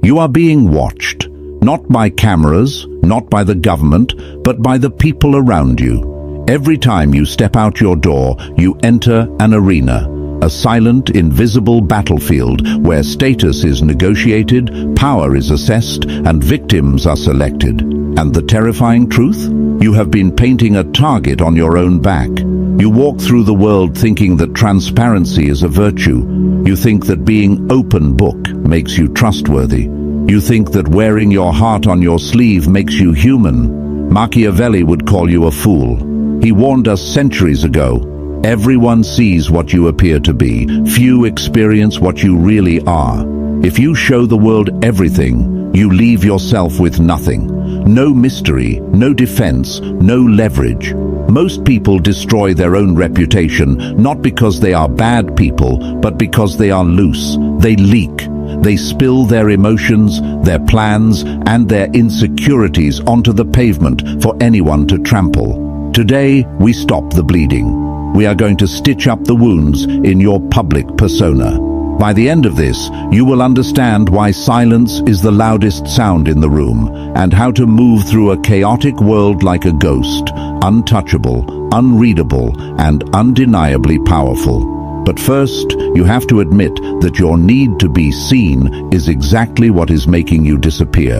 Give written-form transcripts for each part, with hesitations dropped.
You are being watched, not by cameras, not by the government, but by the people around you. Every time you step out your door, you enter an arena, a silent, invisible battlefield where status is negotiated, power is assessed, and victims are selected. And the terrifying truth? You have been painting a target on your own back. You walk through the world thinking that transparency is a virtue. You think that being open book makes you trustworthy. You think that wearing your heart on your sleeve makes you human. Machiavelli would call you a fool. He warned us centuries ago. Everyone sees what you appear to be. Few experience what you really are. If you show the world everything, you leave yourself with nothing. No mystery, no defense, no leverage. Most people destroy their own reputation, not because they are bad people, but because they are loose. They leak. They spill their emotions, their plans, and their insecurities onto the pavement for anyone to trample. Today, we stop the bleeding. We are going to stitch up the wounds in your public persona. By the end of this, you will understand why silence is the loudest sound in the room, and how to move through a chaotic world like a ghost, untouchable, unreadable, and undeniably powerful. But first, you have to admit that your need to be seen is exactly what is making you disappear.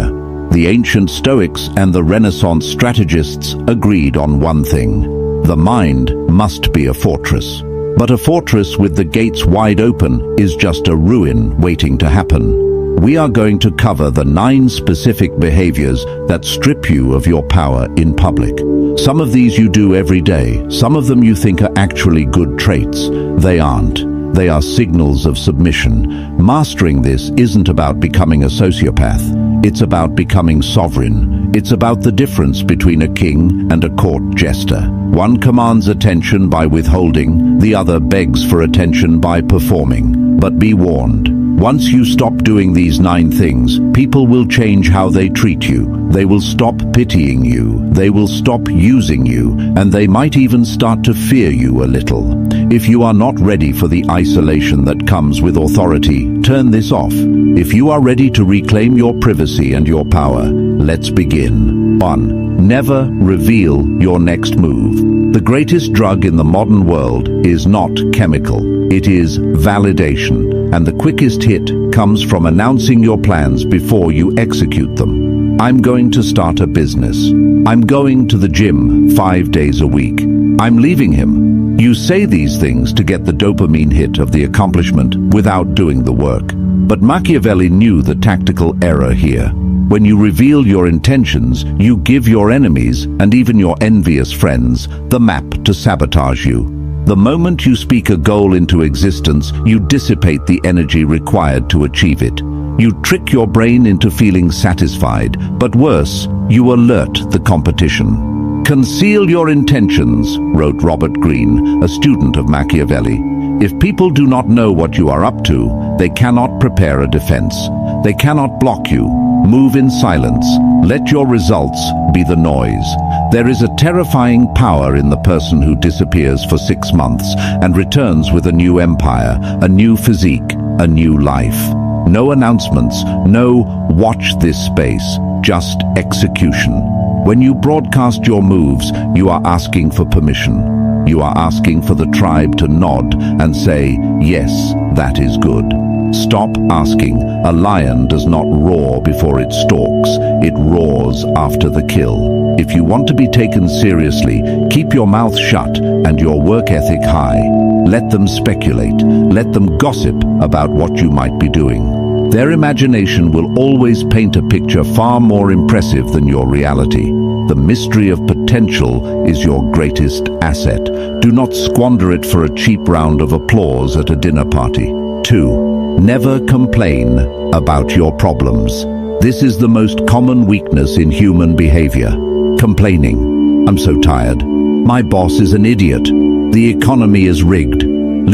The ancient Stoics and the Renaissance strategists agreed on one thing: the mind must be a fortress. But a fortress with the gates wide open is just a ruin waiting to happen. We are going to cover the 9 specific behaviors that strip you of your power in public. Some of these you do every day. Some of them you think are actually good traits. They aren't. They are signals of submission. Mastering this isn't about becoming a sociopath. It's about becoming sovereign. It's about the difference between a king and a court jester. One commands attention by withholding, the other begs for attention by performing. But be warned. Once you stop doing these 9 things, people will change how they treat you. They will stop pitying you. They will stop using you. And they might even start to fear you a little. If you are not ready for the isolation that comes with authority, turn this off. If you are ready to reclaim your privacy and your power, let's begin. 1. Never reveal your next move. The greatest drug in the modern world is not chemical. It is validation. And the quickest hit comes from announcing your plans before you execute them. I'm going to start a business. I'm going to the gym 5 days a week. I'm leaving him. You say these things to get the dopamine hit of the accomplishment without doing the work. But Machiavelli knew the tactical error here. When you reveal your intentions, you give your enemies, and even your envious friends, the map to sabotage you. The moment you speak a goal into existence, you dissipate the energy required to achieve it. You trick your brain into feeling satisfied, but worse, you alert the competition. Conceal your intentions, wrote Robert Greene, a student of Machiavelli. If people do not know what you are up to, they cannot prepare a defense. They cannot block you. Move in silence. Let your results be the noise. There is a terrifying power in the person who disappears for 6 months and returns with a new empire, a new physique, a new life. No announcements, no "watch this space," just execution. When you broadcast your moves, you are asking for permission. You are asking for the tribe to nod and say, "Yes, that is good." Stop asking. A lion does not roar before it stalks. It roars after the kill. If you want to be taken seriously, keep your mouth shut and your work ethic high. Let them speculate. Let them gossip about what you might be doing. Their imagination will always paint a picture far more impressive than your reality. The mystery of potential is your greatest asset. Do not squander it for a cheap round of applause at a dinner party. 2. Never complain about your problems. This is the most common weakness in human behavior. Complaining. I'm so tired. My boss is an idiot. The economy is rigged.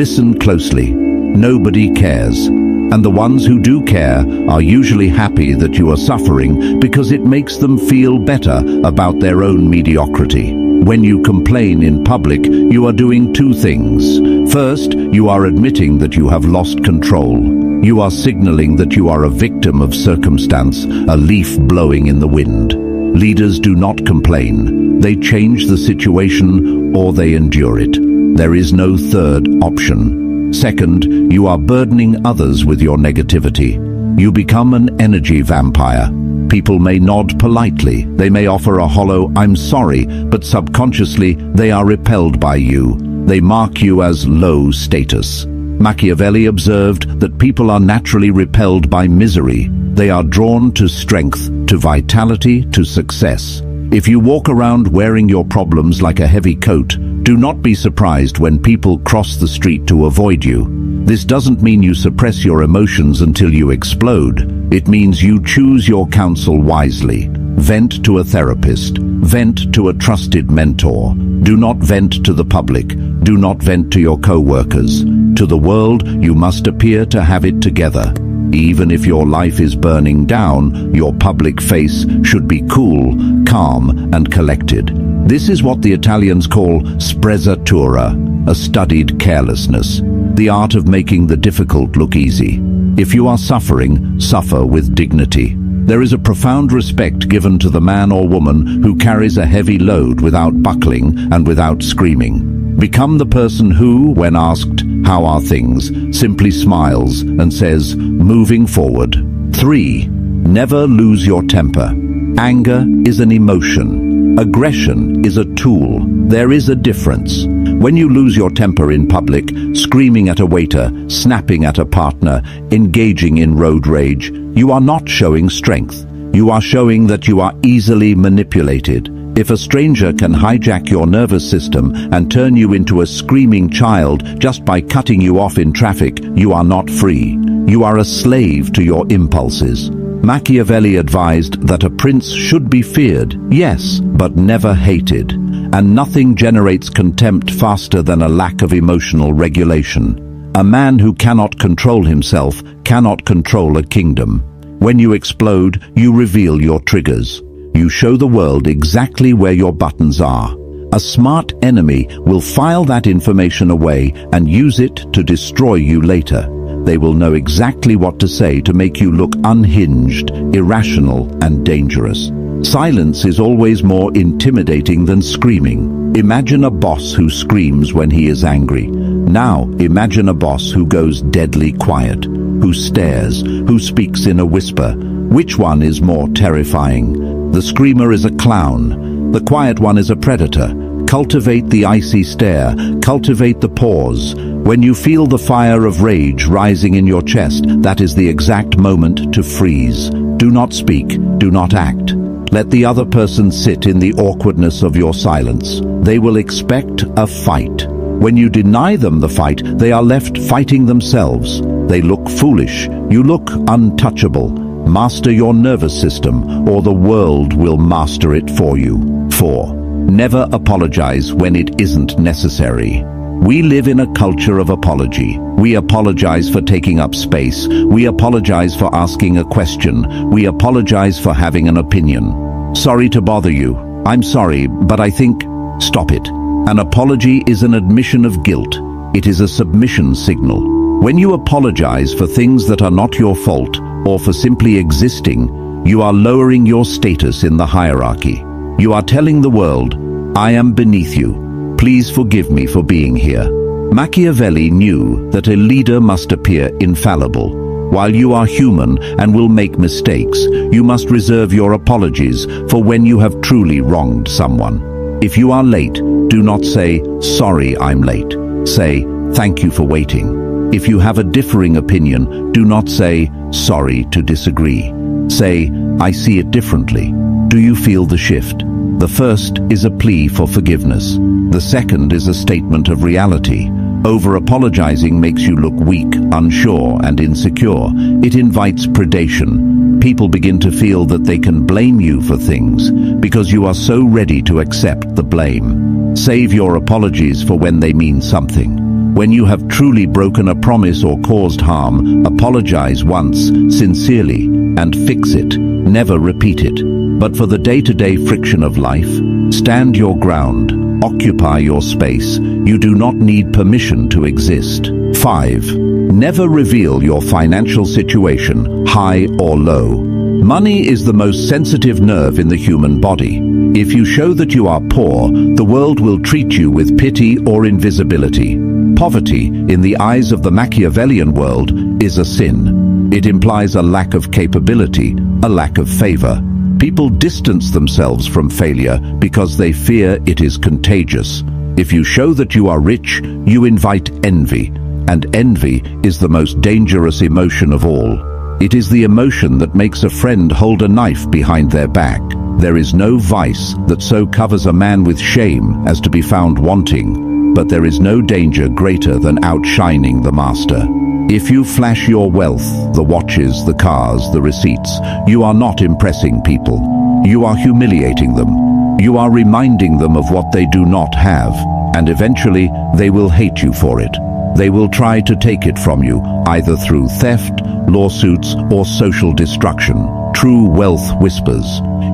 Listen closely. Nobody cares. And the ones who do care are usually happy that you are suffering because it makes them feel better about their own mediocrity. When you complain in public, you are doing 2 things. First, you are admitting that you have lost control. You are signaling that you are a victim of circumstance, a leaf blowing in the wind. Leaders do not complain. They change the situation or they endure it. There is no third option. Second, you are burdening others with your negativity. You become an energy vampire. People may nod politely, they may offer a hollow "I'm sorry," but subconsciously they are repelled by you. They mark you as low status. Machiavelli observed that people are naturally repelled by misery. They are drawn to strength, to vitality, to success. If you walk around wearing your problems like a heavy coat, do not be surprised when people cross the street to avoid you. This doesn't mean you suppress your emotions until you explode. It means you choose your counsel wisely. Vent to a therapist. Vent to a trusted mentor. Do not vent to the public. Do not vent to your co-workers. To the world, you must appear to have it together. Even if your life is burning down, your public face should be cool, calm, and collected. This is what the Italians call sprezzatura, a studied carelessness, the art of making the difficult look easy. If you are suffering, suffer with dignity. There is a profound respect given to the man or woman who carries a heavy load without buckling and without screaming. Become the person who, when asked, "How are things?" simply smiles and says, "Moving forward." 3. Never lose your temper. Anger is an emotion. Aggression is a tool. There is a difference. When you lose your temper in public, screaming at a waiter, snapping at a partner, engaging in road rage, you are not showing strength. You are showing that you are easily manipulated. If a stranger can hijack your nervous system and turn you into a screaming child just by cutting you off in traffic, you are not free. You are a slave to your impulses. Machiavelli advised that a prince should be feared, yes, but never hated. And nothing generates contempt faster than a lack of emotional regulation. A man who cannot control himself cannot control a kingdom. When you explode, you reveal your triggers. You show the world exactly where your buttons are. A smart enemy will file that information away and use it to destroy you later. They will know exactly what to say to make you look unhinged, irrational, and dangerous. Silence is always more intimidating than screaming. Imagine a boss who screams when he is angry. Now imagine a boss who goes deadly quiet, who stares, who speaks in a whisper. Which one is more terrifying? The screamer is a clown. The quiet one is a predator. Cultivate the icy stare. Cultivate the pause. When you feel the fire of rage rising in your chest, that is the exact moment to freeze. Do not speak. Do not act. Let the other person sit in the awkwardness of your silence. They will expect a fight. When you deny them the fight, they are left fighting themselves. They look foolish. You look untouchable. Master your nervous system, or the world will master it for you. 4. Never apologize when it isn't necessary. We live in a culture of apology. We apologize for taking up space. We apologize for asking a question. We apologize for having an opinion. Sorry to bother you. I'm sorry, but I think... Stop it. An apology is an admission of guilt. It is a submission signal. When you apologize for things that are not your fault, or for simply existing, you are lowering your status in the hierarchy. You are telling the world, I am beneath you. Please forgive me for being here. Machiavelli knew that a leader must appear infallible. While you are human and will make mistakes, you must reserve your apologies for when you have truly wronged someone. If you are late, do not say, sorry, I'm late. Say, thank you for waiting. If you have a differing opinion, do not say, sorry to disagree. Say, I see it differently. Do you feel the shift? The first is a plea for forgiveness. The second is a statement of reality. Over-apologizing makes you look weak, unsure, and insecure. It invites predation. People begin to feel that they can blame you for things because you are so ready to accept the blame. Save your apologies for when they mean something. When you have truly broken a promise or caused harm, apologize once, sincerely, and fix it. Never repeat it. But for the day-to-day friction of life, stand your ground. Occupy your space. You do not need permission to exist. 5. Never reveal your financial situation, high or low. Money is the most sensitive nerve in the human body. If you show that you are poor, the world will treat you with pity or invisibility. Poverty, in the eyes of the Machiavellian world, is a sin. It implies a lack of capability, a lack of favor. People distance themselves from failure because they fear it is contagious. If you show that you are rich, you invite envy, and envy is the most dangerous emotion of all. It is the emotion that makes a friend hold a knife behind their back. There is no vice that so covers a man with shame as to be found wanting, but there is no danger greater than outshining the master. If you flash your wealth, the watches, the cars, the receipts, you are not impressing people. You are humiliating them. You are reminding them of what they do not have, and eventually they will hate you for it. They will try to take it from you, either through theft, lawsuits, or social destruction. True wealth whispers.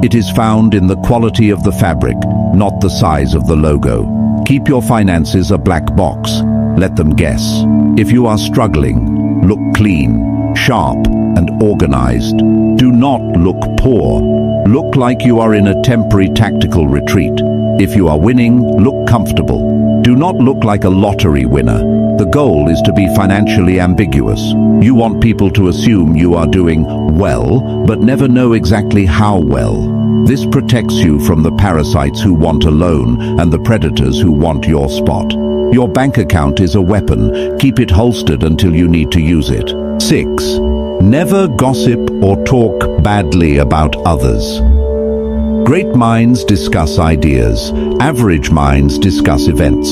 It is found in the quality of the fabric, not the size of the logo. Keep your finances a black box. Let them guess. If you are struggling, look clean, sharp, and organized. Do not look poor. Look like you are in a temporary tactical retreat. If you are winning, look comfortable. Do not look like a lottery winner. The goal is to be financially ambiguous. You want people to assume you are doing well, but never know exactly how well. This protects you from the parasites who want a loan and the predators who want your spot. Your bank account is a weapon. Keep it holstered until you need to use it. 6. Never gossip or talk badly about others. Great minds discuss ideas. Average minds discuss events.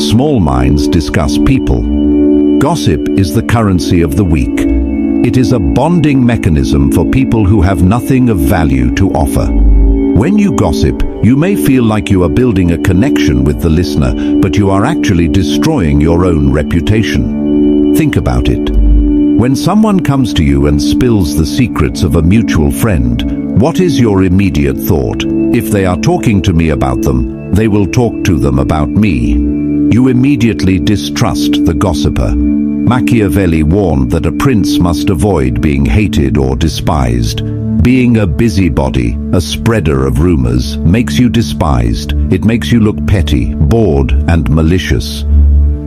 Small minds discuss people. Gossip is the currency of the weak. It is a bonding mechanism for people who have nothing of value to offer. When you gossip, you may feel like you are building a connection with the listener, but you are actually destroying your own reputation. Think about it. When someone comes to you and spills the secrets of a mutual friend, what is your immediate thought? If they are talking to me about them, they will talk to them about me. You immediately distrust the gossiper. Machiavelli warned that a prince must avoid being hated or despised. Being a busybody, a spreader of rumors, makes you despised. It makes you look petty, bored, and malicious.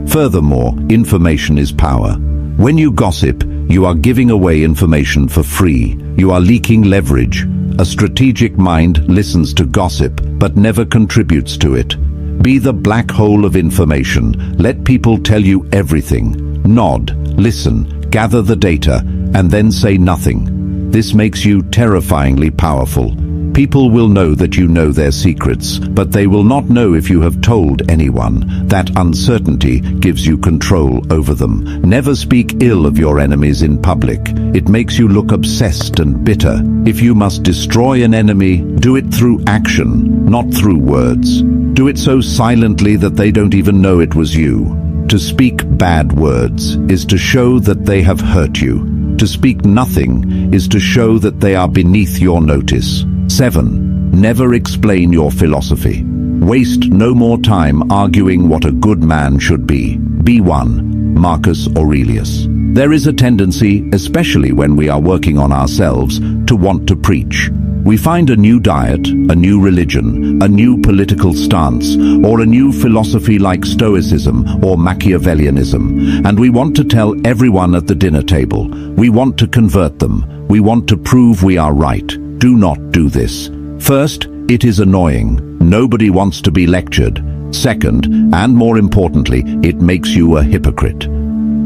Furthermore, information is power. When you gossip, you are giving away information for free. You are leaking leverage. A strategic mind listens to gossip, but never contributes to it. Be the black hole of information. Let people tell you everything. Nod, listen, gather the data, and then say nothing. This makes you terrifyingly powerful. People will know that you know their secrets, but they will not know if you have told anyone. That uncertainty gives you control over them. Never speak ill of your enemies in public. It makes you look obsessed and bitter. If you must destroy an enemy, do it through action, not through words. Do it so silently that they don't even know it was you. To speak bad words is to show that they have hurt you. To speak nothing is to show that they are beneath your notice. 7. Never explain your philosophy. Waste no more time arguing what a good man should be. Be one. Marcus Aurelius. There is a tendency, especially when we are working on ourselves, to want to preach. We find a new diet, a new religion, a new political stance, or a new philosophy like Stoicism or Machiavellianism, and we want to tell everyone at the dinner table. We want to convert them. We want to prove we are right. Do not do this. First, it is annoying. Nobody wants to be lectured. Second, and more importantly, it makes you a hypocrite.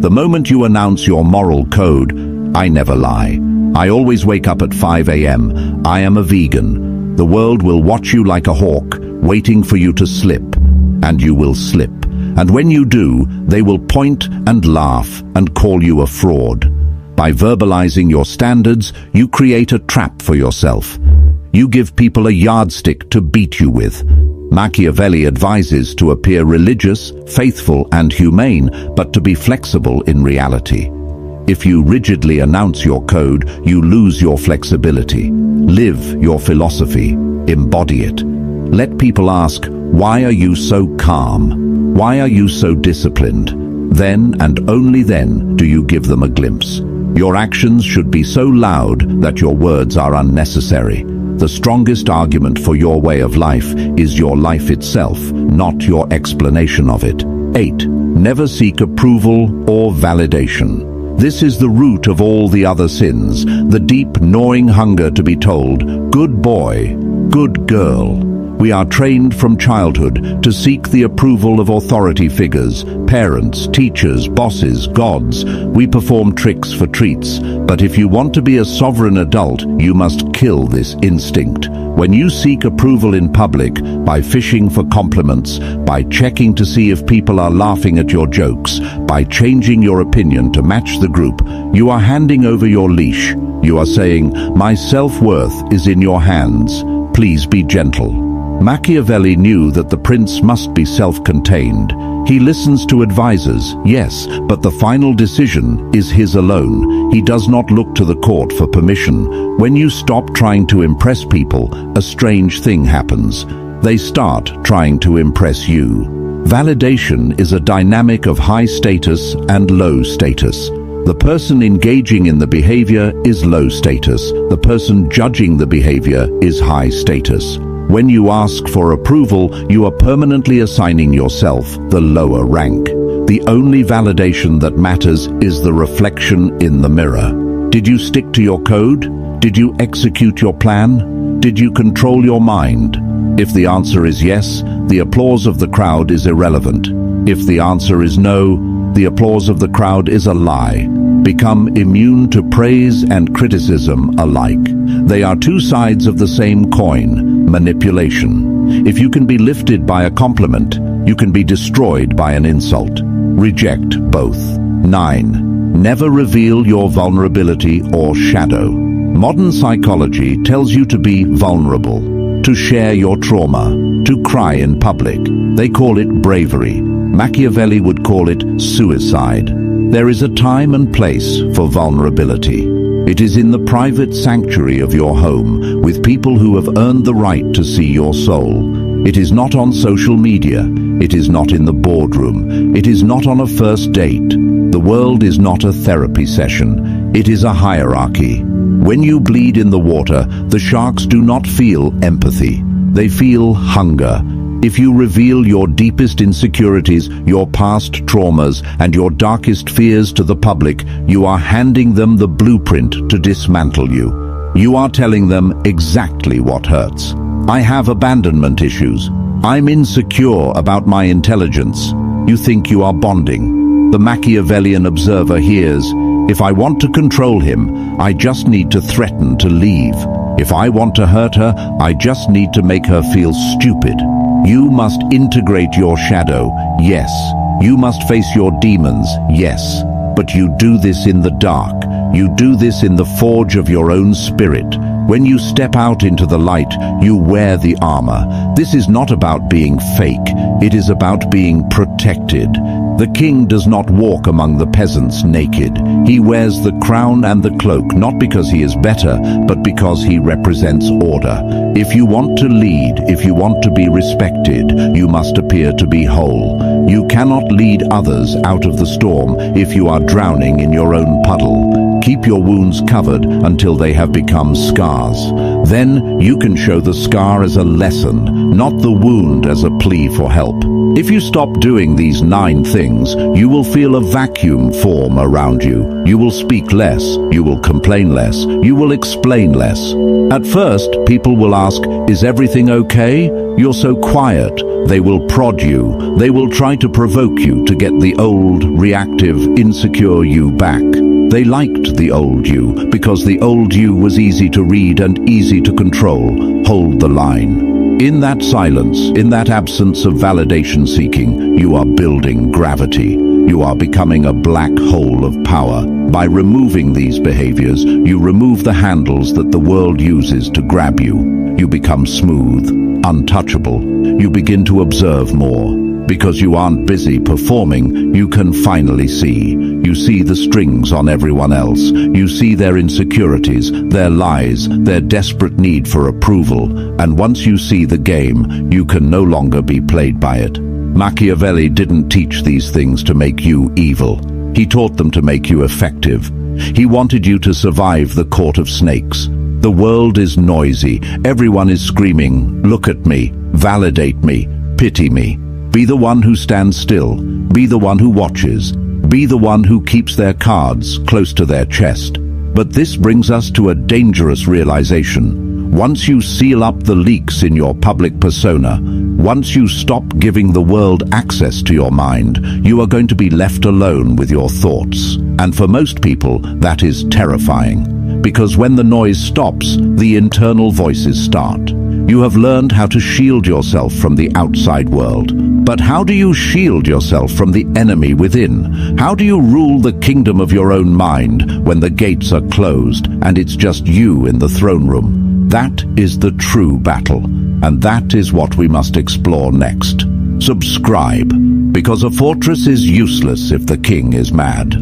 The moment you announce your moral code, I never lie. I always wake up at 5 a.m. I am a vegan. The world will watch you like a hawk, waiting for you to slip. And you will slip. And when you do, they will point and laugh and call you a fraud. By verbalizing your standards, you create a trap for yourself. You give people a yardstick to beat you with. Machiavelli advises to appear religious, faithful, and humane, but to be flexible in reality. If you rigidly announce your code, you lose your flexibility. Live your philosophy. Embody it. Let people ask, why are you so calm? Why are you so disciplined? Then and only then do you give them a glimpse. Your actions should be so loud that your words are unnecessary. The strongest argument for your way of life is your life itself, not your explanation of it. 8. Never seek approval or validation. This is the root of all the other sins, the deep gnawing hunger to be told, "Good boy, good girl." We are trained from childhood to seek the approval of authority figures, parents, teachers, bosses, gods. We perform tricks for treats, but if you want to be a sovereign adult, you must kill this instinct. When you seek approval in public, by fishing for compliments, by checking to see if people are laughing at your jokes, by changing your opinion to match the group, you are handing over your leash. You are saying, "My self-worth is in your hands. Please be gentle." Machiavelli knew that the prince must be self-contained. He listens to advisors, yes, but the final decision is his alone. He does not look to the court for permission. When you stop trying to impress people, a strange thing happens. They start trying to impress you. Validation is a dynamic of high status and low status. The person engaging in the behavior is low status. The person judging the behavior is high status. When you ask for approval, you are permanently assigning yourself the lower rank. The only validation that matters is the reflection in the mirror. Did you stick to your code? Did you execute your plan? Did you control your mind? If the answer is yes, the applause of the crowd is irrelevant. If the answer is no, the applause of the crowd is a lie. Become immune to praise and criticism alike. They are two sides of the same coin, manipulation. If you can be lifted by a compliment, you can be destroyed by an insult. Reject both. 9. Never reveal your vulnerability or shadow. Modern psychology tells you to be vulnerable, to share your trauma, to cry in public. They call it bravery. Machiavelli would call it suicide. There is a time and place for vulnerability. It is in the private sanctuary of your home, with people who have earned the right to see your soul. It is not on social media. It is not in the boardroom. It is not on a first date. The world is not a therapy session. It is a hierarchy. When you bleed in the water, the sharks do not feel empathy. They feel hunger. If you reveal your deepest insecurities, your past traumas, and your darkest fears to the public, you are handing them the blueprint to dismantle you. You are telling them exactly what hurts. I have abandonment issues. I'm insecure about my intelligence. You think you are bonding. The Machiavellian observer hears, if I want to control him, I just need to threaten to leave. If I want to hurt her, I just need to make her feel stupid. You must integrate your shadow, yes. You must face your demons, yes. But you do this in the dark. You do this in the forge of your own spirit. When you step out into the light, you wear the armor. This is not about being fake. It is about being protected. The king does not walk among the peasants naked. He wears the crown and the cloak, not because he is better, but because he represents order. If you want to lead, if you want to be respected, you must appear to be whole. You cannot lead others out of the storm if you are drowning in your own puddle. Keep your wounds covered until they have become scars. Then you can show the scar as a lesson, not the wound as a plea for help. If you stop doing these 9 things, you will feel a vacuum form around you. You will speak less, you will complain less, you will explain less. At first, people will ask, is everything okay? You're so quiet. They will prod you. They will try to provoke you to get the old, reactive, insecure you back. They liked the old you because the old you was easy to read and easy to control. Hold the line. In that silence, in that absence of validation seeking, you are building gravity. You are becoming a black hole of power. By removing these behaviors, you remove the handles that the world uses to grab you. You become smooth, untouchable. You begin to observe more. Because you aren't busy performing, you can finally see. You see the strings on everyone else. You see their insecurities, their lies, their desperate need for approval. And once you see the game, you can no longer be played by it. Machiavelli didn't teach these things to make you evil. He taught them to make you effective. He wanted you to survive the court of snakes. The world is noisy. Everyone is screaming, "Look at me, validate me, pity me." Be the one who stands still. Be the one who watches. Be the one who keeps their cards close to their chest. But this brings us to a dangerous realization. Once you seal up the leaks in your public persona, once you stop giving the world access to your mind, you are going to be left alone with your thoughts. And for most people, that is terrifying. Because when the noise stops, the internal voices start. You have learned how to shield yourself from the outside world. But how do you shield yourself from the enemy within? How do you rule the kingdom of your own mind when the gates are closed and it's just you in the throne room? That is the true battle, and that is what we must explore next. Subscribe, because a fortress is useless if the king is mad.